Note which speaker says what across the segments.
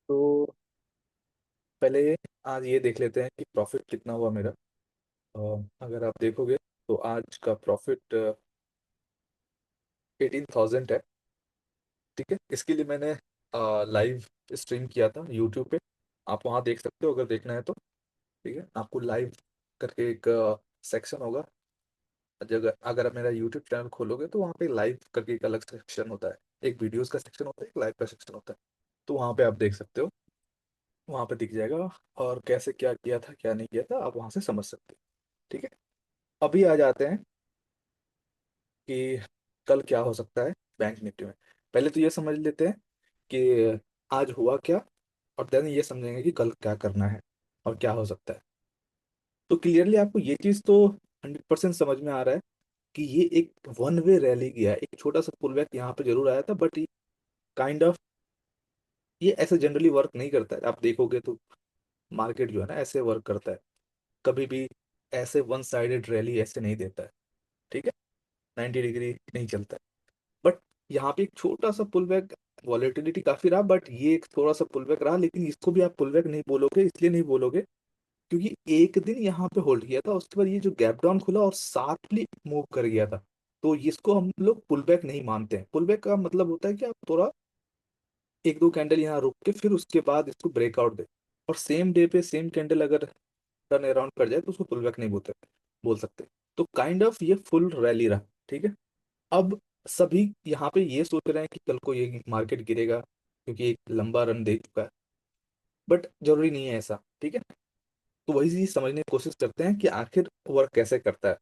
Speaker 1: तो पहले आज ये देख लेते हैं कि प्रॉफिट कितना हुआ मेरा। अगर आप देखोगे तो आज का प्रॉफिट 18,000 है। ठीक है, इसके लिए मैंने लाइव स्ट्रीम किया था यूट्यूब पे। आप वहाँ देख सकते हो अगर देखना है तो। ठीक है, आपको लाइव करके एक सेक्शन होगा। अगर अगर आप मेरा यूट्यूब चैनल खोलोगे तो वहाँ पे लाइव करके एक अलग सेक्शन होता है। एक वीडियोस का सेक्शन होता है, एक लाइव का सेक्शन होता है। तो वहाँ पे आप देख सकते हो, वहाँ पे दिख जाएगा। और कैसे क्या किया था क्या नहीं किया था आप वहाँ से समझ सकते हो। ठीक है, अभी आ जाते हैं कि कल क्या हो सकता है बैंक निफ्टी में। पहले तो ये समझ लेते हैं कि आज हुआ क्या, और देन ये समझेंगे कि कल क्या करना है और क्या हो सकता है। तो क्लियरली आपको ये चीज़ तो 100% समझ में आ रहा है कि ये एक वन वे रैली गया है। एक छोटा सा पुल बैक यहाँ पे जरूर आया था, बट काइंड ऑफ ये ऐसे जनरली वर्क नहीं करता है। आप देखोगे तो मार्केट जो है ना ऐसे वर्क करता है। कभी भी ऐसे वन साइडेड रैली ऐसे नहीं देता है। ठीक है, 90 डिग्री नहीं चलता है। बट यहाँ पे एक छोटा सा पुल बैक, वॉलेटिलिटी काफी रहा, बट ये एक थोड़ा सा पुल बैक रहा। लेकिन इसको भी आप पुल बैक नहीं बोलोगे, इसलिए नहीं बोलोगे क्योंकि एक दिन यहाँ पे होल्ड किया था, उसके बाद ये जो गैप डाउन खुला और शार्पली मूव कर गया था। तो इसको हम लोग पुल बैक नहीं मानते हैं। पुल बैक का मतलब होता है कि आप थोड़ा एक दो कैंडल यहाँ रुक के फिर उसके बाद इसको ब्रेकआउट दे, और सेम डे पे सेम कैंडल अगर टर्न अराउंड कर जाए तो उसको पुल बैक नहीं बोल सकते। तो काइंड ऑफ ये फुल रैली रहा। ठीक है, अब सभी यहाँ पे ये सोच रहे हैं कि कल को ये मार्केट गिरेगा क्योंकि एक लंबा रन दे चुका है। बट जरूरी नहीं है ऐसा। ठीक है, तो वही चीज समझने की कोशिश करते हैं कि आखिर वर्क कैसे करता है।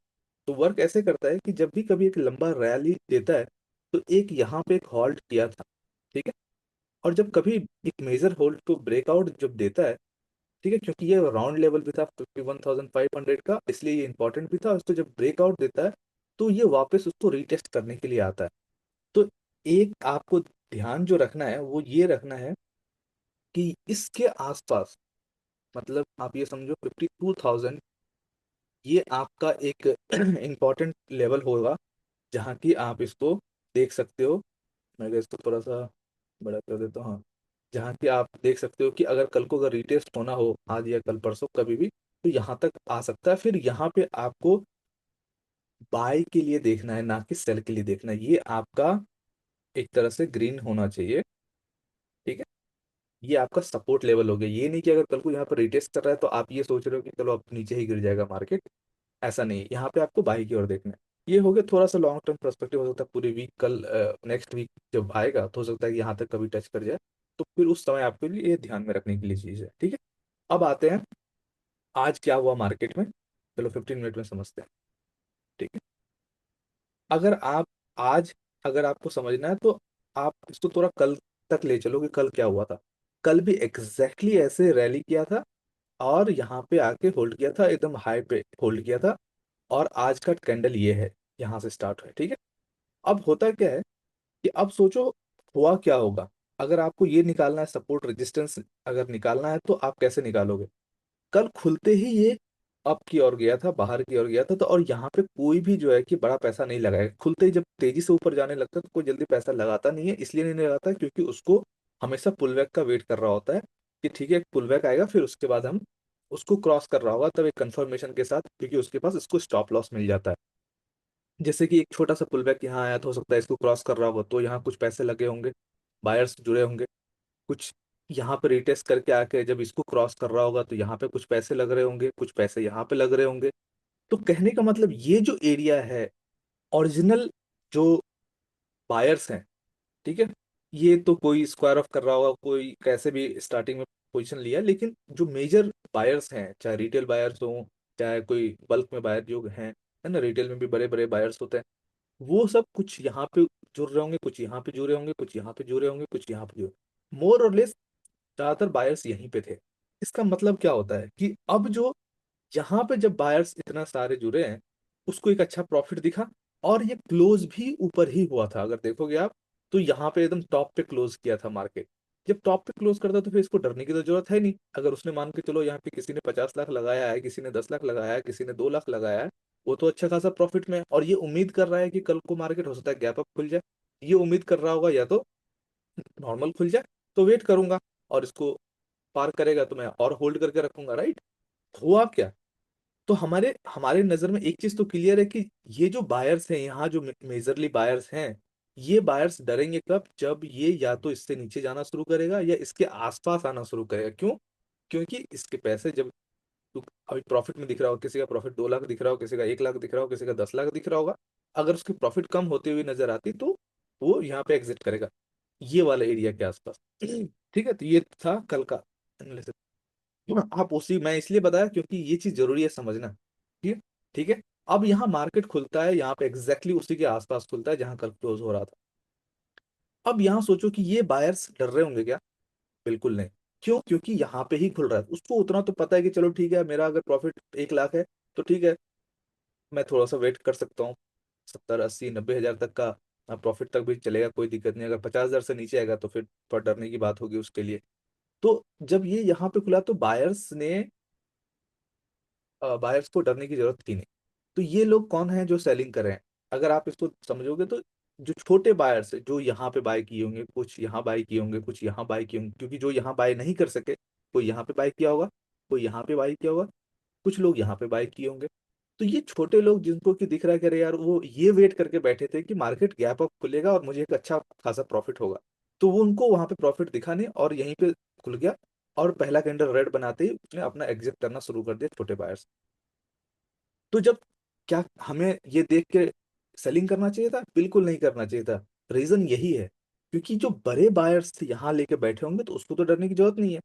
Speaker 1: तो वर्क ऐसे करता है कि जब भी कभी एक लंबा रैली देता है तो एक यहाँ पे एक हॉल्ट किया था। ठीक है, और जब कभी एक मेजर होल्ड को ब्रेकआउट जब देता है, ठीक है, क्योंकि ये राउंड लेवल भी था 51,500 का, इसलिए ये इंपॉर्टेंट भी था। उसको जब ब्रेकआउट देता है तो ये वापस उसको रीटेस्ट करने के लिए आता है। तो एक आपको ध्यान जो रखना है वो ये रखना है कि इसके आसपास, मतलब आप ये समझो 52,000, ये आपका एक इम्पॉर्टेंट लेवल होगा जहाँ की आप इसको देख सकते हो। मैं अगर इसको थोड़ा सा बड़ा कर देता हूँ, हाँ, जहाँ की आप देख सकते हो कि अगर कल को अगर रिटेस्ट होना हो आज या कल परसों कभी भी, तो यहाँ तक आ सकता है। फिर यहाँ पे आपको बाय के लिए देखना है, ना कि सेल के लिए देखना है। ये आपका एक तरह से ग्रीन होना चाहिए। ठीक है, ये आपका सपोर्ट लेवल हो गया। ये नहीं कि अगर कल को यहाँ पर रिटेस्ट कर रहा है तो आप ये सोच रहे हो कि चलो अब नीचे ही गिर जाएगा मार्केट। ऐसा नहीं है, यहाँ पे आपको बाई की ओर देखना है। ये हो गया थोड़ा सा लॉन्ग टर्म पर्सपेक्टिव। हो सकता है पूरी वीक कल नेक्स्ट वीक जब आएगा तो हो सकता है कि यहाँ तक कभी टच कर जाए। तो फिर उस समय आपके लिए ये ध्यान में रखने के लिए चीज़ है। ठीक है, अब आते हैं आज क्या हुआ मार्केट में। चलो 15 मिनट में समझते हैं। ठीक है, अगर आप आज, अगर आपको समझना है तो आप इसको थोड़ा कल तक ले चलो कि कल क्या हुआ था। कल भी एग्जैक्टली ऐसे रैली किया था और यहाँ पे आके होल्ड किया था, एकदम हाई पे होल्ड किया था। और आज का कैंडल ये है, यहाँ से स्टार्ट हुआ है। ठीक है, अब होता क्या है कि अब सोचो हुआ क्या होगा। अगर आपको ये निकालना है सपोर्ट रेजिस्टेंस, अगर निकालना है तो आप कैसे निकालोगे। कल खुलते ही ये अप की ओर गया था, बाहर की ओर गया था। तो और यहाँ पे कोई भी जो है कि बड़ा पैसा नहीं लगाएगा। खुलते ही जब तेजी से ऊपर जाने लगता है तो कोई जल्दी पैसा लगाता नहीं है। इसलिए नहीं लगाता क्योंकि उसको हमेशा पुलबैक का वेट कर रहा होता है कि ठीक है एक पुलबैक आएगा फिर उसके बाद हम उसको क्रॉस कर रहा होगा तब एक कंफर्मेशन के साथ, क्योंकि उसके पास इसको स्टॉप लॉस मिल जाता है। जैसे कि एक छोटा सा पुलबैक यहाँ आया तो हो सकता है इसको क्रॉस कर रहा होगा तो यहाँ कुछ पैसे लगे होंगे, बायर्स जुड़े होंगे। कुछ यहाँ पे रिटेस्ट करके आके जब इसको क्रॉस कर रहा होगा तो यहाँ पे कुछ पैसे लग रहे होंगे, कुछ पैसे यहाँ पे लग रहे होंगे। तो कहने का मतलब ये जो एरिया है, ओरिजिनल जो बायर्स हैं, ठीक है, ये तो कोई स्क्वायर ऑफ कर रहा होगा, कोई कैसे भी स्टार्टिंग में पोजीशन लिया। लेकिन जो मेजर बायर्स हैं, चाहे रिटेल बायर्स हों, चाहे कोई बल्क में बायर जो हैं, है ना, रिटेल में भी बड़े बड़े बायर्स होते हैं, वो सब कुछ यहाँ पे जुड़ रहे होंगे, कुछ यहाँ पे जुड़े होंगे, कुछ यहाँ पे जुड़े होंगे, कुछ यहाँ पे जुड़े, मोर और लेस ज्यादातर बायर्स यहीं पे थे। इसका मतलब क्या होता है कि अब जो यहाँ पे जब बायर्स इतना सारे जुड़े हैं, उसको एक अच्छा प्रॉफिट दिखा। और ये क्लोज भी ऊपर ही हुआ था अगर देखोगे आप, तो यहाँ पे एकदम टॉप पे क्लोज किया था मार्केट। जब टॉप पे क्लोज करता तो फिर इसको डरने की तो जरूरत है नहीं। अगर उसने मान के चलो यहाँ पे किसी ने 50 लाख लगाया है, किसी ने 10 लाख लगाया है, किसी ने 2 लाख लगाया है, वो तो अच्छा खासा प्रॉफिट में है। और ये उम्मीद कर रहा है कि कल को मार्केट हो सकता है गैप अप खुल जाए, ये उम्मीद कर रहा होगा या तो नॉर्मल खुल जाए, तो वेट करूंगा। और इसको पार करेगा तो मैं और होल्ड करके रखूंगा, राइट? हुआ क्या? तो हमारे हमारे नजर में एक चीज तो क्लियर है कि ये जो बायर्स हैं यहाँ, जो मेजरली बायर्स हैं, ये बायर्स डरेंगे कब? जब ये या तो इससे नीचे जाना शुरू करेगा या इसके आसपास आना शुरू करेगा। क्यों? क्योंकि इसके पैसे जब तो अभी प्रॉफिट में दिख रहा हो, किसी का प्रॉफिट 2 लाख दिख रहा हो, किसी का 1 लाख दिख रहा हो, किसी का 10 लाख दिख रहा होगा, अगर उसकी प्रॉफिट कम होती हुई नजर आती तो वो यहाँ पे एग्जिट करेगा, ये वाला एरिया के आसपास। ठीक है, तो ये था कल का एनालिसिस। आप उसी, मैं इसलिए बताया क्योंकि ये चीज जरूरी है समझना। ठीक है। ठीक है। अब यहाँ मार्केट खुलता है, यहाँ पे एग्जैक्टली उसी के आसपास खुलता है जहां कल क्लोज हो रहा था। अब यहाँ सोचो कि ये बायर्स डर रहे होंगे क्या? बिल्कुल नहीं। क्यों? क्योंकि यहाँ पे ही खुल रहा है, उसको उतना तो पता है कि चलो ठीक है, मेरा अगर प्रॉफिट 1 लाख है तो ठीक है, मैं थोड़ा सा वेट कर सकता हूँ, 70 80 90 हजार तक का प्रॉफिट तक भी चलेगा, कोई दिक्कत नहीं। अगर 50 हजार से नीचे आएगा तो फिर थोड़ा डरने की बात होगी उसके लिए। तो जब ये यहाँ पे खुला तो बायर्स को डरने की जरूरत थी नहीं। तो ये लोग कौन है जो सेलिंग कर रहे हैं? अगर आप इसको समझोगे तो जो छोटे बायर्स है, जो यहाँ पे बाय किए होंगे, कुछ यहाँ बाय किए होंगे, कुछ यहाँ बाय किए होंगे, क्योंकि जो यहाँ बाय नहीं कर सके, कोई यहाँ पे बाय किया होगा, कोई यहाँ पे बाय किया होगा, कुछ लोग यहाँ पे बाय किए होंगे। तो ये छोटे लोग जिनको कि दिख रहा है कि अरे यार, वो ये वेट करके बैठे थे कि मार्केट गैप अप खुलेगा और मुझे एक अच्छा खासा प्रॉफिट होगा, तो वो उनको वहां पे प्रॉफिट दिखा नहीं और यहीं पे खुल गया। और पहला कैंडल रेड बनाते ही उसने अपना एग्जिट करना शुरू कर दिया, छोटे बायर्स। तो जब, क्या हमें ये देख के सेलिंग करना चाहिए था? बिल्कुल नहीं करना चाहिए था। रीजन यही है, क्योंकि जो बड़े बायर्स थे यहाँ लेके बैठे होंगे तो उसको तो डरने की जरूरत नहीं है।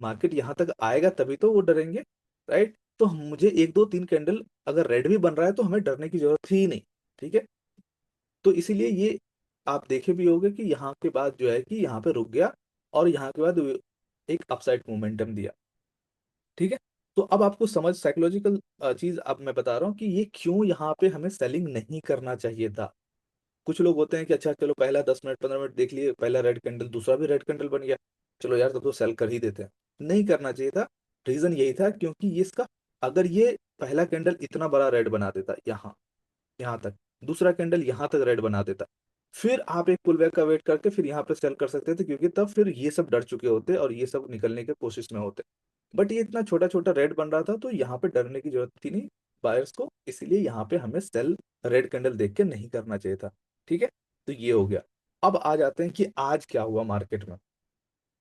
Speaker 1: मार्केट यहाँ तक आएगा तभी तो वो डरेंगे, राइट? तो मुझे 1 2 3 कैंडल अगर रेड भी बन रहा है तो हमें डरने की जरूरत ही नहीं। ठीक है। तो इसीलिए ये आप देखे भी होंगे कि यहाँ के बाद जो है कि यहाँ पे रुक गया और यहाँ के बाद एक अपसाइड मोमेंटम दिया। ठीक है। तो अब आपको समझ, साइकोलॉजिकल चीज अब मैं बता रहा हूँ कि ये क्यों यहाँ पे हमें सेलिंग नहीं करना चाहिए था। कुछ लोग होते हैं कि अच्छा चलो, पहला 10 मिनट 15 मिनट देख लिए, पहला रेड कैंडल, दूसरा भी रेड कैंडल बन गया, चलो यार तब तो सेल कर ही देते हैं। नहीं करना चाहिए था। रीजन यही था क्योंकि ये इसका, अगर ये पहला कैंडल इतना बड़ा रेड बना देता यहाँ, यहाँ तक, दूसरा कैंडल यहाँ तक रेड बना देता, फिर आप एक पुल बैक का वेट करके फिर यहाँ पे सेल कर सकते थे, क्योंकि तब फिर ये सब डर चुके होते और ये सब निकलने की कोशिश में होते। बट ये इतना छोटा छोटा रेड बन रहा था तो यहाँ पे डरने की जरूरत थी नहीं बायर्स को, इसलिए यहाँ पे हमें सेल रेड कैंडल देख के नहीं करना चाहिए था। ठीक है। तो ये हो गया। अब आ जाते हैं कि आज क्या हुआ मार्केट में।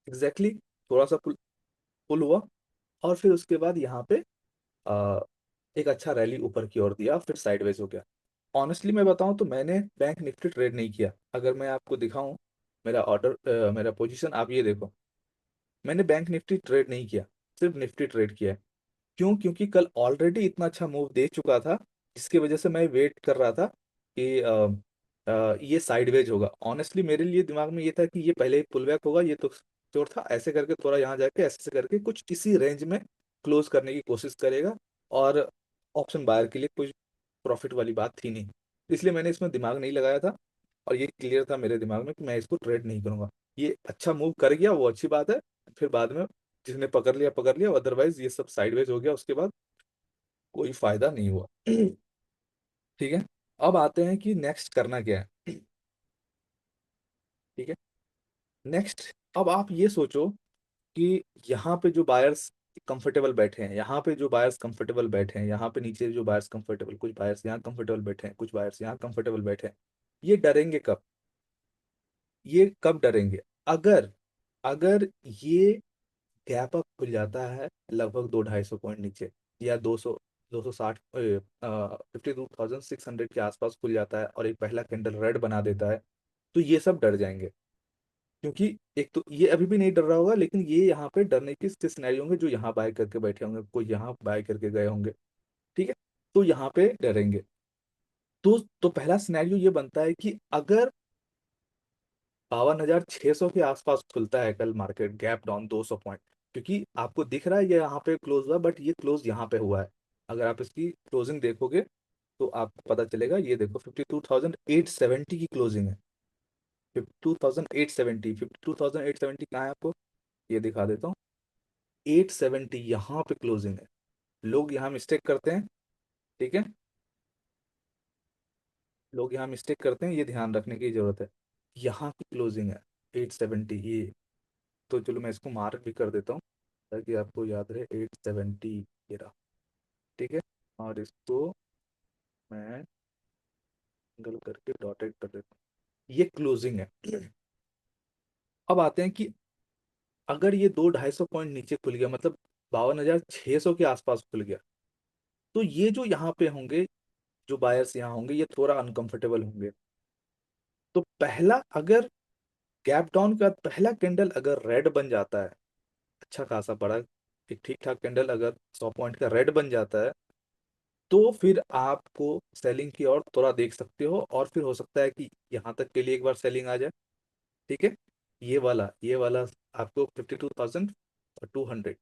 Speaker 1: एग्जैक्टली exactly, थोड़ा सा पुल पुल हुआ और फिर उसके बाद यहाँ पे आ, एक अच्छा रैली ऊपर की ओर दिया, फिर साइडवेज हो गया। ऑनेस्टली मैं बताऊं तो मैंने बैंक निफ्टी ट्रेड नहीं किया। अगर मैं आपको दिखाऊं मेरा ऑर्डर, मेरा पोजीशन, आप ये देखो, मैंने बैंक निफ्टी ट्रेड नहीं किया, सिर्फ निफ्टी ट्रेड किया है। क्यों? क्योंकि कल ऑलरेडी इतना अच्छा मूव दे चुका था, जिसकी वजह से मैं वेट कर रहा था कि ये साइडवेज होगा। ऑनेस्टली मेरे लिए दिमाग में ये था कि ये पहले ही पुल बैक होगा, ये तो चोर था, ऐसे करके थोड़ा यहाँ जाके ऐसे करके कुछ इसी रेंज में क्लोज करने की कोशिश करेगा। और ऑप्शन बायर के लिए कुछ प्रॉफिट वाली बात थी नहीं, इसलिए मैंने इसमें दिमाग नहीं लगाया था। और ये क्लियर था मेरे दिमाग में कि मैं इसको ट्रेड नहीं करूंगा। ये अच्छा मूव कर गया वो अच्छी बात है, फिर बाद में जिसने पकड़ लिया, अदरवाइज ये सब साइडवेज हो गया, उसके बाद कोई फायदा नहीं हुआ। ठीक है। अब आते हैं कि नेक्स्ट करना क्या है। ठीक है। नेक्स्ट, अब आप ये सोचो कि यहाँ पे जो बायर्स कंफर्टेबल बैठे हैं, यहाँ पे जो बायर्स कंफर्टेबल बैठे हैं, यहाँ पे नीचे जो बायर्स कंफर्टेबल, कुछ बायर्स यहाँ कंफर्टेबल बैठे हैं, कुछ बायर्स यहाँ कंफर्टेबल बैठे हैं, ये डरेंगे कब? ये कब डरेंगे? अगर अगर ये गैप अप खुल जाता है लगभग 2 250 पॉइंट नीचे, या 260, 52,600 के आसपास खुल जाता है और एक पहला कैंडल रेड बना देता है, तो ये सब डर जाएंगे। क्योंकि एक तो ये अभी भी नहीं डर रहा होगा, लेकिन ये यहाँ पे डरने के सिनेरियो होंगे, जो यहाँ बाय करके बैठे होंगे, कोई यहाँ बाय करके गए होंगे। ठीक है। तो यहाँ पे डरेंगे। तो पहला सिनेरियो ये बनता है कि अगर 52,600 के आसपास खुलता है कल मार्केट, गैप डाउन 200 पॉइंट, क्योंकि आपको दिख रहा है ये यहाँ पे क्लोज हुआ, बट ये क्लोज यहाँ पे हुआ है। अगर आप इसकी क्लोजिंग देखोगे तो आपको पता चलेगा, ये देखो 52,870 की क्लोजिंग है। 52,870, 52,870 कहाँ है आपको, ये दिखा देता हूँ। 870 यहाँ पे क्लोजिंग है। लोग यहाँ मिस्टेक करते हैं। ठीक है। लोग यहाँ मिस्टेक करते हैं, ये ध्यान रखने की जरूरत है। यहाँ की क्लोजिंग है 870, ये तो चलो मैं इसको मार्क भी कर देता हूँ ताकि आपको याद रहे, 870 ये रहा। ठीक है, और इसको मैं एंगल करके डॉटेड कर देता हूँ, ये क्लोजिंग है। अब आते हैं कि अगर ये 200-250 पॉइंट नीचे खुल गया, मतलब 52,600 के आसपास खुल गया, तो ये जो यहाँ पे होंगे, जो बायर्स यहाँ होंगे, ये थोड़ा अनकंफर्टेबल होंगे। तो पहला अगर गैप डाउन के बाद पहला कैंडल अगर रेड बन जाता है, अच्छा खासा बड़ा एक ठीक ठाक कैंडल अगर 100 पॉइंट का रेड बन जाता है, तो फिर आपको सेलिंग की ओर थोड़ा देख सकते हो, और फिर हो सकता है कि यहाँ तक के लिए एक बार सेलिंग आ जाए। ठीक है, ये वाला आपको 52,200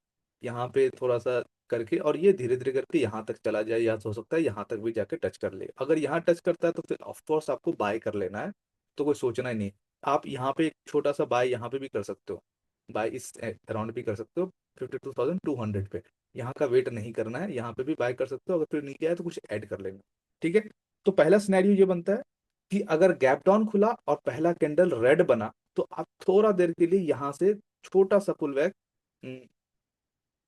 Speaker 1: यहाँ पे थोड़ा सा करके, और ये धीरे धीरे करके यहाँ तक चला जाए, या तो हो सकता है यहाँ तक भी जाके टच कर ले। अगर यहाँ टच करता है तो फिर ऑफ कोर्स आपको बाय कर लेना है, तो कोई सोचना ही नहीं। आप यहाँ पे एक छोटा सा बाय यहाँ पे भी कर सकते हो, बाय इस अराउंड भी कर सकते हो 52,200 पे। यहाँ का वेट नहीं करना है, यहाँ पे भी बाय कर सकते हो, अगर फिर नीचे आए तो कुछ ऐड कर लेना। ठीक है, तो पहला सिनेरियो ये बनता है कि अगर गैप डाउन खुला और पहला कैंडल रेड बना, तो आप थोड़ा देर के लिए यहाँ से छोटा सा पुल बैक,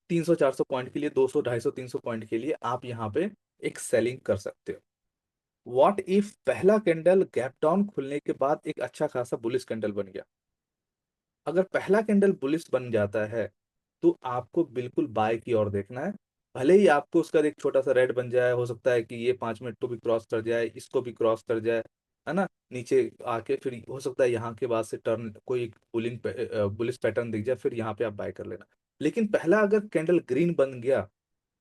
Speaker 1: 300-400 पॉइंट के लिए, 200-250-300 पॉइंट के लिए आप यहाँ पे एक सेलिंग कर सकते हो। व्हाट इफ पहला कैंडल गैप डाउन खुलने के बाद एक अच्छा खासा बुलिश कैंडल बन गया? अगर पहला कैंडल बुलिश बन जाता है, तो आपको बिल्कुल बाय की ओर देखना है। भले ही आपको उसका एक छोटा सा रेड बन जाए, हो सकता है कि ये 5 मिनट को भी क्रॉस कर जाए, इसको भी क्रॉस कर जाए, है ना, नीचे आके फिर हो सकता है यहाँ के बाद से टर्न कोई बुलिंग बुलिश पैटर्न दिख जाए, फिर यहाँ पे आप बाय कर लेना। लेकिन पहला अगर कैंडल ग्रीन बन गया,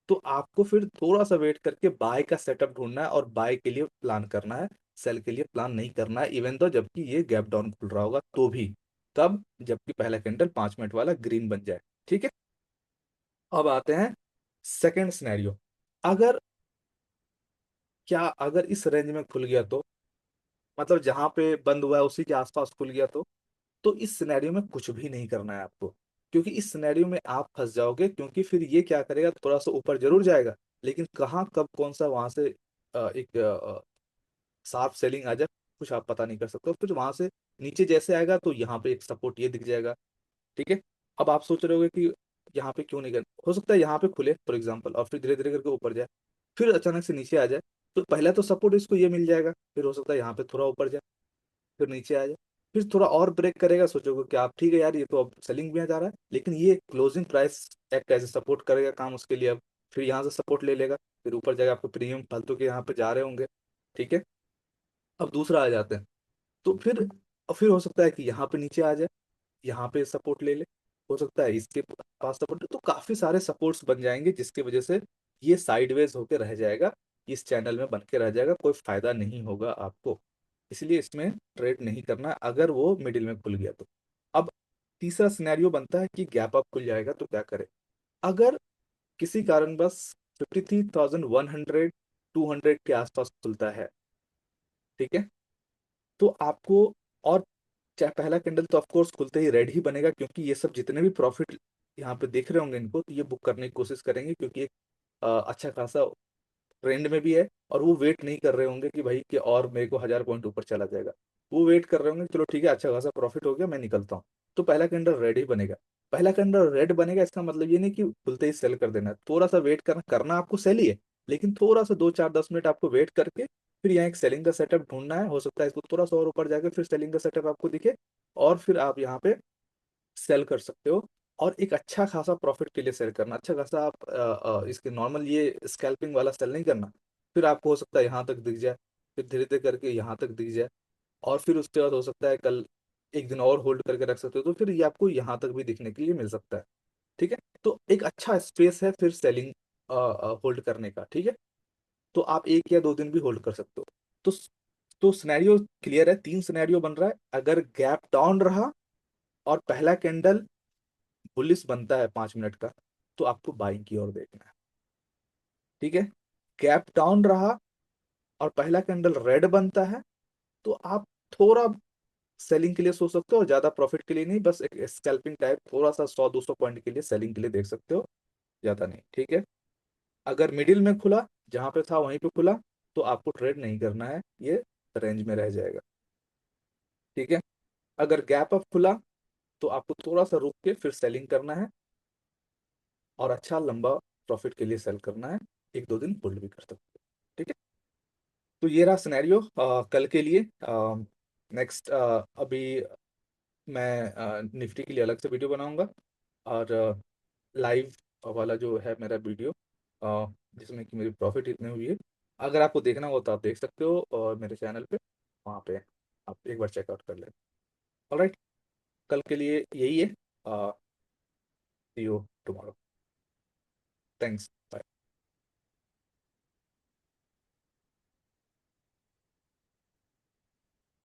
Speaker 1: तो आपको फिर थोड़ा सा वेट करके बाय का सेटअप ढूंढना है, और बाय के लिए प्लान करना है। सेल के लिए प्लान नहीं करना है, इवन दो जबकि ये गैप डाउन खुल रहा होगा तो भी। तब जबकि पहला कैंडल 5 मिनट वाला ग्रीन बन जाए। ठीक है, अब आते हैं सेकंड सिनेरियो। अगर अगर इस रेंज में खुल गया, तो मतलब जहां पे बंद हुआ है उसी के आसपास खुल गया, तो इस सिनेरियो में कुछ भी नहीं करना है आपको, क्योंकि इस सिनेरियो में आप फंस जाओगे। क्योंकि फिर ये क्या करेगा, थोड़ा सा ऊपर जरूर जाएगा, लेकिन कहाँ कब कौन सा वहां से एक शार्प सेलिंग आ जाए, कुछ आप पता नहीं कर सकते हो। फिर वहां से नीचे जैसे आएगा, तो यहाँ पे एक सपोर्ट ये दिख जाएगा। ठीक है, अब आप सोच रहे होगे कि यहाँ पे क्यों नहीं कर, हो सकता है यहाँ पे खुले फॉर एग्जाम्पल, और फिर धीरे धीरे करके ऊपर जाए, फिर अचानक से नीचे आ जाए। तो पहला तो सपोर्ट इसको ये मिल जाएगा, फिर हो सकता है यहाँ पे थोड़ा ऊपर जाए, फिर नीचे आ जाए, फिर थोड़ा और ब्रेक करेगा। सोचोगे कि आप ठीक है यार, ये तो अब सेलिंग में जा रहा है, लेकिन ये closing price act as support करेगा काम उसके लिए। अब फिर यहाँ से सपोर्ट ले लेगा, फिर ऊपर जाएगा, आपको प्रीमियम फालतू के यहाँ पे जा रहे होंगे। ठीक है, अब दूसरा आ जाते हैं, तो फिर हो सकता है कि यहाँ पे नीचे आ जाए, यहाँ पे सपोर्ट ले ले, हो सकता है इसके पास सपोर्ट, तो काफी सारे सपोर्ट्स बन जाएंगे, जिसकी वजह से ये साइडवेज होके रह जाएगा, इस चैनल में बन के रह जाएगा, कोई फायदा नहीं होगा आपको। इसलिए इसमें ट्रेड नहीं करना अगर वो मिडिल में खुल गया तो। अब तीसरा सिनेरियो बनता है कि गैप अप खुल जाएगा, तो क्या करें? अगर किसी कारण बस 53,100 200 के आसपास खुलता है, ठीक है, तो आपको, और चाहे पहला कैंडल तो ऑफकोर्स खुलते ही रेड ही बनेगा, क्योंकि ये सब जितने भी प्रॉफिट यहाँ पे देख रहे होंगे इनको, तो ये बुक करने की कोशिश करेंगे, क्योंकि एक अच्छा खासा ट्रेंड में भी है, और वो वेट नहीं कर रहे होंगे कि भाई कि और मेरे को 1,000 पॉइंट ऊपर चला जाएगा। वो वेट कर रहे होंगे, चलो ठीक है, अच्छा खासा प्रॉफिट हो गया, मैं निकलता हूँ। तो पहला कैंडल रेड ही बनेगा। पहला कैंडल रेड बनेगा, इसका मतलब ये नहीं कि खुलते ही सेल कर देना है, थोड़ा सा वेट करना, करना आपको सेल ही है, लेकिन थोड़ा सा 2 4 10 मिनट आपको वेट करके फिर यहाँ एक सेलिंग का सेटअप ढूंढना है। हो सकता है इसको थोड़ा सा और ऊपर जाकर फिर सेलिंग का सेटअप आपको दिखे, और फिर आप यहाँ पे सेल कर सकते हो। और एक अच्छा खासा प्रॉफिट के लिए सेल करना, अच्छा खासा आप इसके नॉर्मल ये स्कैल्पिंग वाला सेल नहीं करना। फिर आपको हो सकता है यहाँ तक दिख जाए, फिर धीरे धीरे करके यहाँ तक दिख जाए, और फिर उसके बाद हो सकता है कल एक दिन और होल्ड करके रख सकते हो, तो फिर ये आपको यहाँ तक भी दिखने के लिए मिल सकता है। ठीक है, तो एक अच्छा स्पेस है फिर सेलिंग होल्ड करने का। ठीक है, तो आप 1 या 2 दिन भी होल्ड कर सकते हो। तो सिनेरियो क्लियर है, 3 सिनेरियो बन रहा है। अगर गैप डाउन रहा और पहला कैंडल बुलिश बनता है 5 मिनट का, तो आपको बाइंग की ओर देखना है। ठीक है, गैप डाउन रहा और पहला कैंडल रेड बनता है, तो आप थोड़ा सेलिंग के लिए सोच सकते हो, और ज्यादा प्रॉफिट के लिए नहीं, बस एक स्कैल्पिंग टाइप थोड़ा सा 100-200 पॉइंट के लिए सेलिंग के लिए देख सकते हो, ज्यादा नहीं। ठीक है, अगर मिडिल में खुला, जहां पे था वहीं पे खुला, तो आपको ट्रेड नहीं करना है, ये रेंज में रह जाएगा। ठीक है, अगर गैप अप खुला तो आपको थोड़ा सा रुक के फिर सेलिंग करना है, और अच्छा लंबा प्रॉफिट के लिए सेल करना है, 1-2 दिन होल्ड भी कर सकते हो। ठीक है, तो ये रहा सिनेरियो कल के लिए। नेक्स्ट अभी मैं निफ्टी के लिए अलग से वीडियो बनाऊंगा, और लाइव वाला जो है मेरा वीडियो, जिसमें कि मेरी प्रॉफिट इतनी हुई है, अगर आपको देखना हो तो आप देख सकते हो, और मेरे चैनल पे वहाँ पे आप एक बार चेकआउट कर लें। ऑलराइट, कल के लिए यही है। सी यू टुमारो। थैंक्स। बाय।